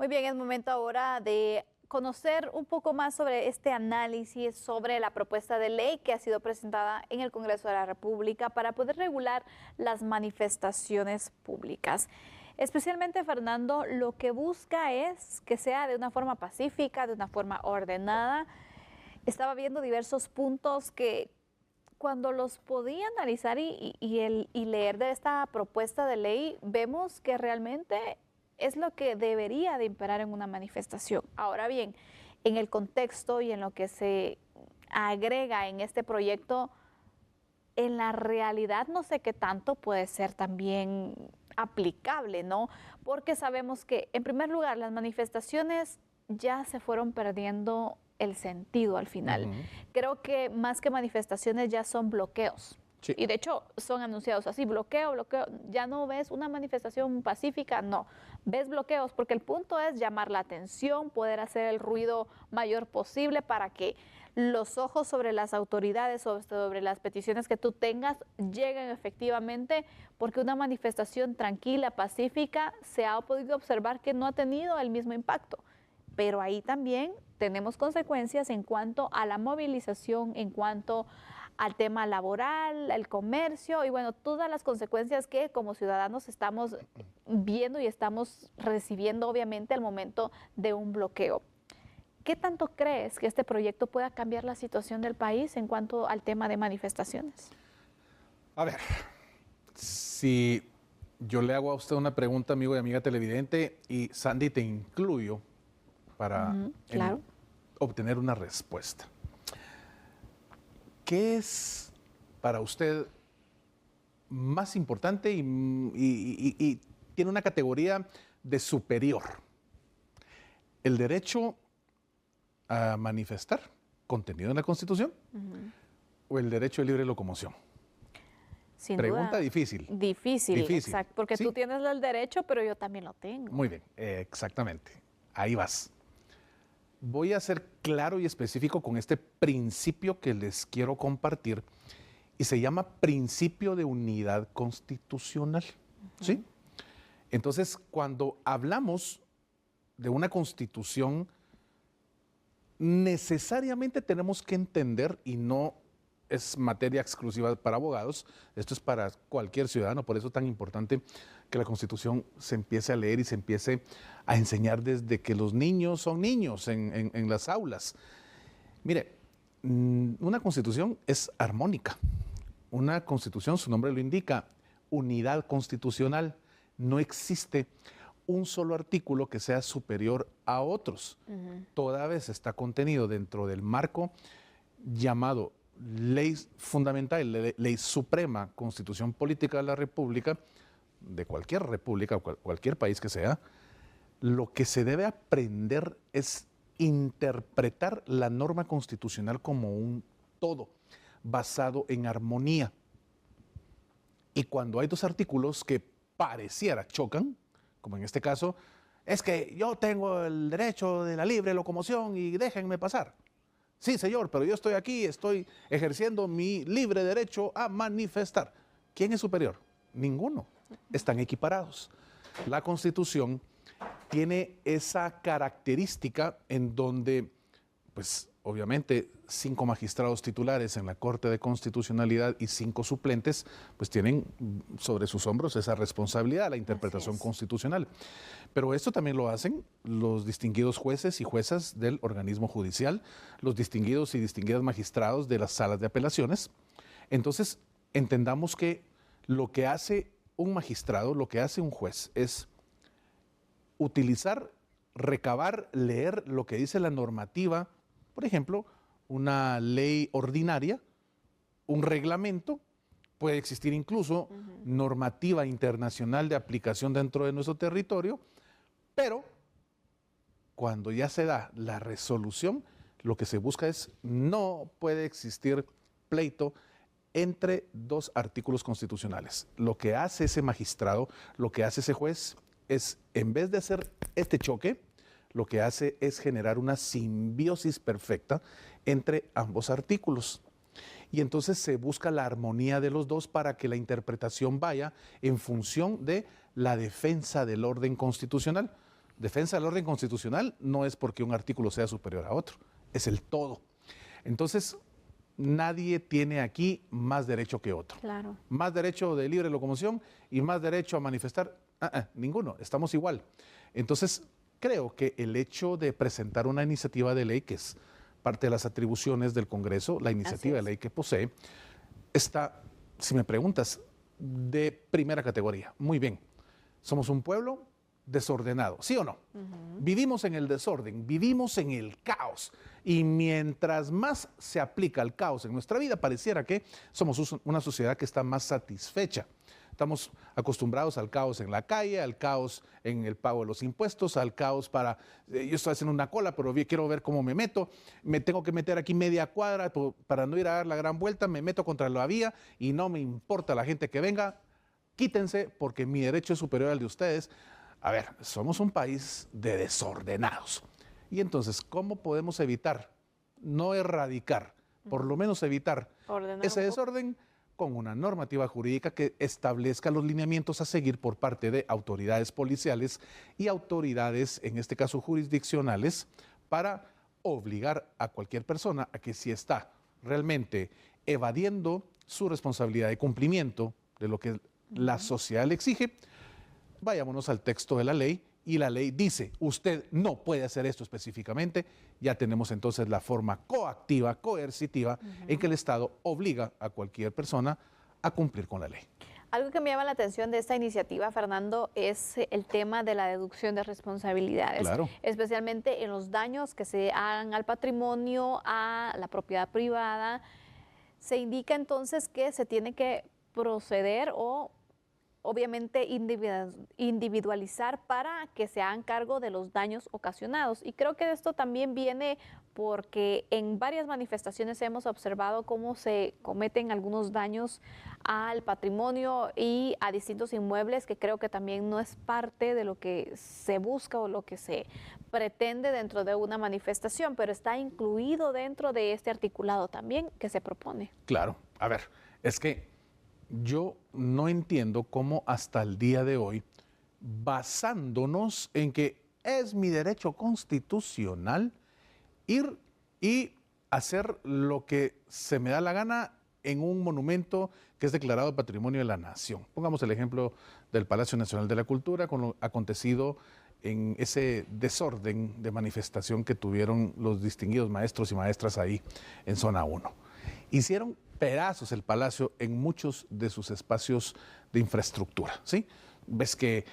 Muy bien, es momento ahora de conocer un poco más sobre este análisis sobre la propuesta de ley que ha sido presentada en el Congreso de la República para poder regular las manifestaciones públicas. Especialmente, Fernando, lo que busca es que sea de una forma pacífica, de una forma ordenada. Estaba viendo diversos puntos que cuando los podía analizar y leer de esta propuesta de ley, vemos que realmente es lo que debería de imperar en una manifestación. Ahora bien, en el contexto y en lo que se agrega en este proyecto, en la realidad no sé qué tanto puede ser también aplicable, ¿no? Porque sabemos que, en primer lugar, las manifestaciones ya se fueron perdiendo el sentido al final. Creo que más que manifestaciones ya son bloqueos. Sí. Y de hecho son anunciados así, bloqueo, bloqueo. Ya no ves una manifestación pacífica, no. Ves bloqueos porque el punto es llamar la atención, poder hacer el ruido mayor posible para que los ojos sobre las autoridades, sobre las peticiones que tú tengas, lleguen efectivamente, porque una manifestación tranquila, pacífica, se ha podido observar que no ha tenido el mismo impacto. Pero ahí también tenemos consecuencias en cuanto a la movilización, en cuanto al tema laboral, el comercio y bueno, todas las consecuencias que como ciudadanos estamos viendo y estamos recibiendo obviamente al momento de un bloqueo. ¿Qué tanto crees que este proyecto pueda cambiar la situación del país en cuanto al tema de manifestaciones? A ver, si yo le hago a usted una pregunta, amigo y amiga televidente, y Sandy te incluyo para claro. obtener una respuesta. ¿Qué es para usted más importante y tiene una categoría de superior? ¿El derecho a manifestar, contenido en la Constitución, o el derecho de libre locomoción? Sin Pregunta duda, difícil. Difícil, exacto, porque ¿Sí? tú tienes el derecho, pero yo también lo tengo. Muy bien, exactamente. Ahí vas. Voy a ser claro y específico con este principio que les quiero compartir y se llama principio de unidad constitucional. ¿Sí? Entonces, cuando hablamos de una constitución, necesariamente tenemos que entender, y no es materia exclusiva para abogados, esto es para cualquier ciudadano, por eso es tan importante que la Constitución se empiece a leer y se empiece a enseñar desde que los niños son niños en las aulas. Mire, una Constitución es armónica. Una Constitución, su nombre lo indica, unidad constitucional. No existe un solo artículo que sea superior a otros. Toda vez está contenido dentro del marco llamado ley fundamental, ley suprema, Constitución Política de la República, de cualquier república o cualquier país que sea. Lo que se debe aprender es interpretar la norma constitucional como un todo, basado en armonía. Y cuando hay dos artículos que pareciera chocan, como en este caso, es que yo tengo el derecho de la libre locomoción y déjenme pasar. Sí, señor, pero yo estoy aquí, estoy ejerciendo mi libre derecho a manifestar. ¿Quién es superior? Ninguno. Están equiparados. La Constitución tiene esa característica en donde, pues, obviamente, 5 magistrados titulares en la Corte de Constitucionalidad y 5 suplentes, pues tienen sobre sus hombros esa responsabilidad, la interpretación constitucional. Pero esto también lo hacen los distinguidos jueces y juezas del organismo judicial, los distinguidos y distinguidas magistrados de las salas de apelaciones. Entonces, entendamos que lo que hace un magistrado, lo que hace un juez es utilizar, recabar, leer lo que dice la normativa, por ejemplo, una ley ordinaria, un reglamento, puede existir incluso normativa internacional de aplicación dentro de nuestro territorio, pero cuando ya se da la resolución, lo que se busca es no puede existir pleito entre dos artículos constitucionales. Lo que hace ese magistrado, lo que hace ese juez es, en vez de hacer este choque, lo que hace es generar una simbiosis perfecta entre ambos artículos. Y entonces se busca la armonía de los dos para que la interpretación vaya en función de la defensa del orden constitucional. defensa del orden constitucional no es porque un artículo sea superior a otro, es el todo. Entonces, nadie tiene aquí más derecho que otro. Claro. Más derecho de libre locomoción y más derecho a manifestar, ninguno, estamos igual. Entonces, creo que el hecho de presentar una iniciativa de ley, que es parte de las atribuciones del Congreso, la iniciativa de ley que posee, está, si me preguntas, de primera categoría. Muy bien, somos un pueblo desordenado, ¿sí o no? Vivimos en el desorden, vivimos en el caos, y mientras más se aplica el caos en nuestra vida, pareciera que somos una sociedad que está más satisfecha. Estamos acostumbrados al caos en la calle, al caos en el pago de los impuestos, al caos para, yo estoy haciendo una cola, pero quiero ver cómo me meto, me tengo que meter aquí media cuadra para no ir a dar la gran vuelta, me meto contra la vía y no me importa la gente que venga, quítense porque mi derecho es superior al de ustedes. A ver, somos un país de desordenados. Y entonces, ¿cómo podemos evitar, no erradicar, por lo menos evitar ese desorden? Con una normativa jurídica que establezca los lineamientos a seguir por parte de autoridades policiales y autoridades, en este caso jurisdiccionales, para obligar a cualquier persona a que, si está realmente evadiendo su responsabilidad de cumplimiento de lo que la sociedad le exige, vayámonos al texto de la ley, y la ley dice, usted no puede hacer esto específicamente. Ya tenemos entonces la forma coactiva, coercitiva, en que el Estado obliga a cualquier persona a cumplir con la ley. Algo que me llama la atención de esta iniciativa, Fernando, es el tema de la deducción de responsabilidades, claro, especialmente en los daños que se hagan al patrimonio, a la propiedad privada. Se indica entonces que se tiene que proceder o obviamente individualizar para que se hagan cargo de los daños ocasionados. Y creo que esto también viene porque en varias manifestaciones hemos observado cómo se cometen algunos daños al patrimonio y a distintos inmuebles, que creo que también no es parte de lo que se busca o lo que se pretende dentro de una manifestación, pero está incluido dentro de este articulado también que se propone. Claro, a ver, es que yo no entiendo cómo hasta el día de hoy, basándonos en que es mi derecho constitucional ir y hacer lo que se me da la gana en un monumento que es declarado Patrimonio de la Nación. Pongamos el ejemplo del Palacio Nacional de la Cultura, con lo acontecido en ese desorden de manifestación que tuvieron los distinguidos maestros y maestras ahí en Zona 1. Hicieron pedazos el palacio en muchos de sus espacios de infraestructura, ¿sí? Ves que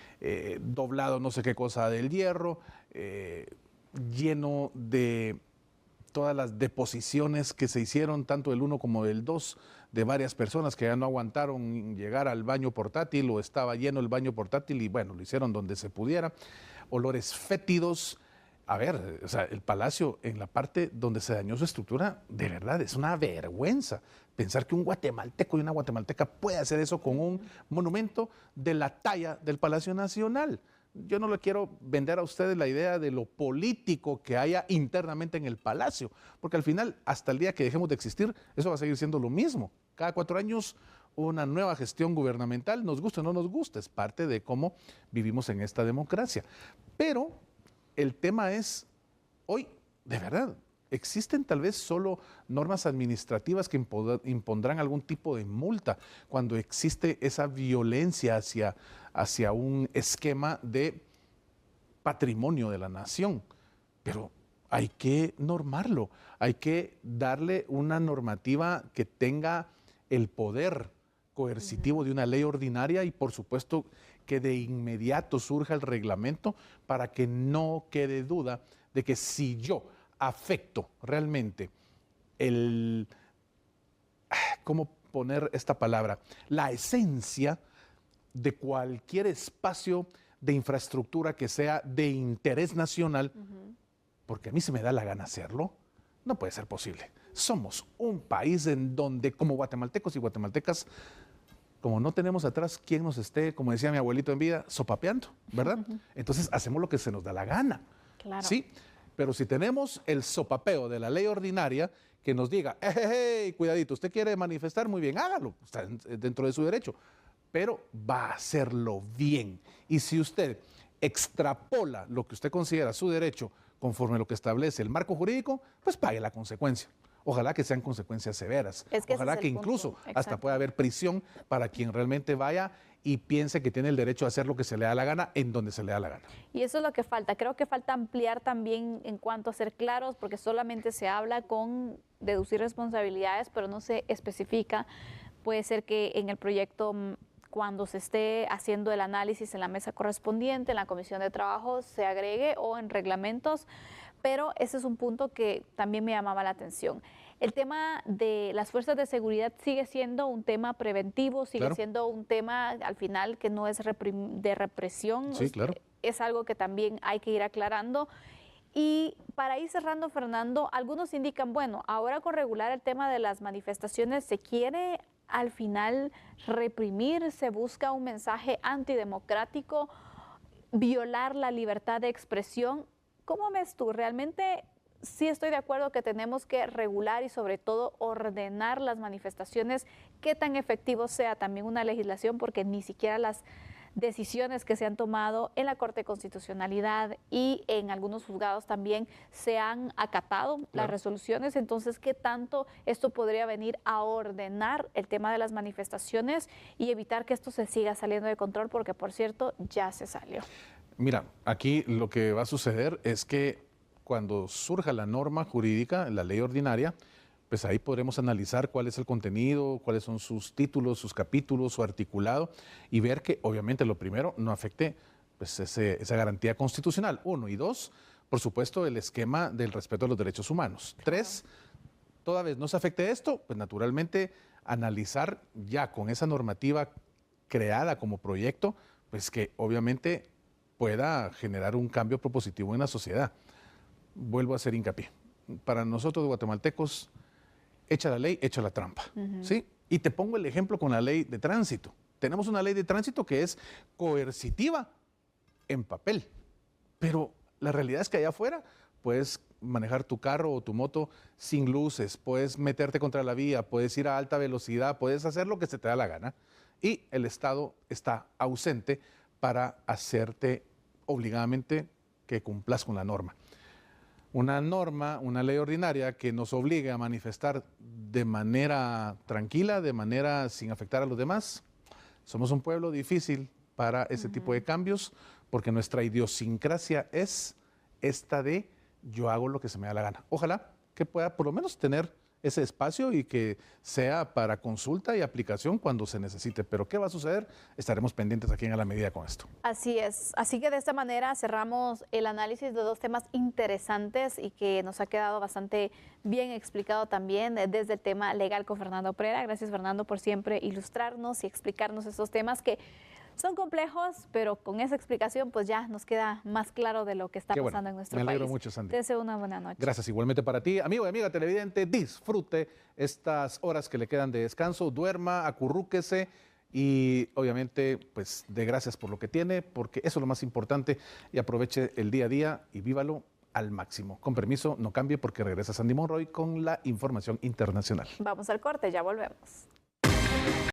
doblado no sé qué cosa del hierro, lleno de todas las deposiciones que se hicieron, tanto del 1 como del 2, de varias personas que ya no aguantaron llegar al baño portátil, o estaba lleno el baño portátil y bueno, lo hicieron donde se pudiera, olores fétidos. A ver, o sea, el palacio, en la parte donde se dañó su estructura, de verdad, es una vergüenza pensar que un guatemalteco y una guatemalteca puede hacer eso con un monumento de la talla del Palacio Nacional. Yo no le quiero vender a ustedes la idea de lo político que haya internamente en el palacio, porque al final, hasta el día que dejemos de existir, eso va a seguir siendo lo mismo. Cada 4 años, una nueva gestión gubernamental, nos gusta o no nos gusta, es parte de cómo vivimos en esta democracia. Pero el tema es, hoy, de verdad, existen tal vez solo normas administrativas que impondrán algún tipo de multa cuando existe esa violencia hacia un esquema de patrimonio de la nación. Pero hay que normarlo, hay que darle una normativa que tenga el poder coercitivo de una ley ordinaria y, por supuesto, que de inmediato surja el reglamento para que no quede duda de que si yo afecto realmente ¿cómo poner esta palabra? La esencia de cualquier espacio de infraestructura que sea de interés nacional, porque a mí se me da la gana hacerlo, no puede ser posible. Somos un país en donde, como guatemaltecos y guatemaltecas, como no tenemos atrás quien nos esté, como decía mi abuelito en vida, sopapeando, ¿verdad? Entonces hacemos lo que se nos da la gana. Claro. ¿Sí? Pero si tenemos el sopapeo de la ley ordinaria que nos diga, hey, cuidadito, usted quiere manifestar, muy bien, hágalo, está dentro de su derecho, pero va a hacerlo bien. Y si usted extrapola lo que usted considera su derecho conforme a lo que establece el marco jurídico, pues pague la consecuencia. Ojalá que sean consecuencias severas. Es que Ojalá ese es que el incluso punto. hasta Exacto. pueda haber prisión para quien realmente vaya y piense que tiene el derecho a hacer lo que se le da la gana en donde se le da la gana. Y eso es lo que falta. Creo que falta ampliar también en cuanto a ser claros, porque solamente se habla con deducir responsabilidades, pero no se especifica. Puede ser que en el proyecto, cuando se esté haciendo el análisis en la mesa correspondiente, en la comisión de trabajo, se agregue o en reglamentos, pero ese es un punto que también me llamaba la atención. El tema de las fuerzas de seguridad sigue siendo un tema preventivo, sigue Claro. siendo un tema al final que no es de represión. Sí, claro. Es algo que también hay que ir aclarando. Y para ir cerrando, Fernando, algunos indican, bueno, ahora con regular el tema de las manifestaciones se quiere al final reprimir, se busca un mensaje antidemocrático, violar la libertad de expresión. ¿Cómo ves tú? Realmente sí estoy de acuerdo que tenemos que regular y sobre todo ordenar las manifestaciones, qué tan efectivo sea también una legislación, porque ni siquiera las decisiones que se han tomado en la Corte de Constitucionalidad y en algunos juzgados también se han acatado las resoluciones. Entonces, ¿qué tanto esto podría venir a ordenar el tema de las manifestaciones y evitar que esto se siga saliendo de control? Porque, por cierto, ya se salió. Mira, aquí lo que va a suceder es que cuando surja la norma jurídica, la ley ordinaria, pues ahí podremos analizar cuál es el contenido, cuáles son sus títulos, sus capítulos, su articulado, y ver que obviamente lo primero no afecte pues, esa garantía constitucional, 1, y 2, por supuesto, el esquema del respeto a los derechos humanos. 3, toda vez no se afecte esto, pues naturalmente analizar ya con esa normativa creada como proyecto, pues que obviamente pueda generar un cambio propositivo en la sociedad. Vuelvo a hacer hincapié. Para nosotros guatemaltecos, echa la ley, echa la trampa. ¿Sí? Y te pongo el ejemplo con la ley de tránsito. Tenemos una ley de tránsito que es coercitiva en papel, pero la realidad es que allá afuera puedes manejar tu carro o tu moto sin luces, puedes meterte contra la vía, puedes ir a alta velocidad, puedes hacer lo que se te da la gana y el Estado está ausente para hacerte obligadamente que cumplas con la norma. Una norma, una ley ordinaria que nos obligue a manifestar de manera tranquila, de manera sin afectar a los demás. Somos un pueblo difícil para ese tipo de cambios porque nuestra idiosincrasia es esta de yo hago lo que se me da la gana. Ojalá que pueda por lo menos tener ese espacio y que sea para consulta y aplicación cuando se necesite. Pero ¿qué va a suceder? Estaremos pendientes aquí en A la Medida con esto. Así es. Así que de esta manera cerramos el análisis de dos temas interesantes y que nos ha quedado bastante bien explicado también desde el tema legal con Fernando Prera. Gracias, Fernando, por siempre ilustrarnos y explicarnos estos temas que son complejos, pero con esa explicación pues ya nos queda más claro de lo que está pasando en nuestro país. Me alegro mucho, Sandy. Te deseo una buena noche. Gracias, igualmente para ti. Amigo y amiga televidente, disfrute estas horas que le quedan de descanso, duerma, acurrúquese y obviamente pues dé gracias por lo que tiene, porque eso es lo más importante y aproveche el día a día y vívalo al máximo. Con permiso, no cambie porque regresa Sandy Monroy con la información internacional. Vamos al corte, ya volvemos.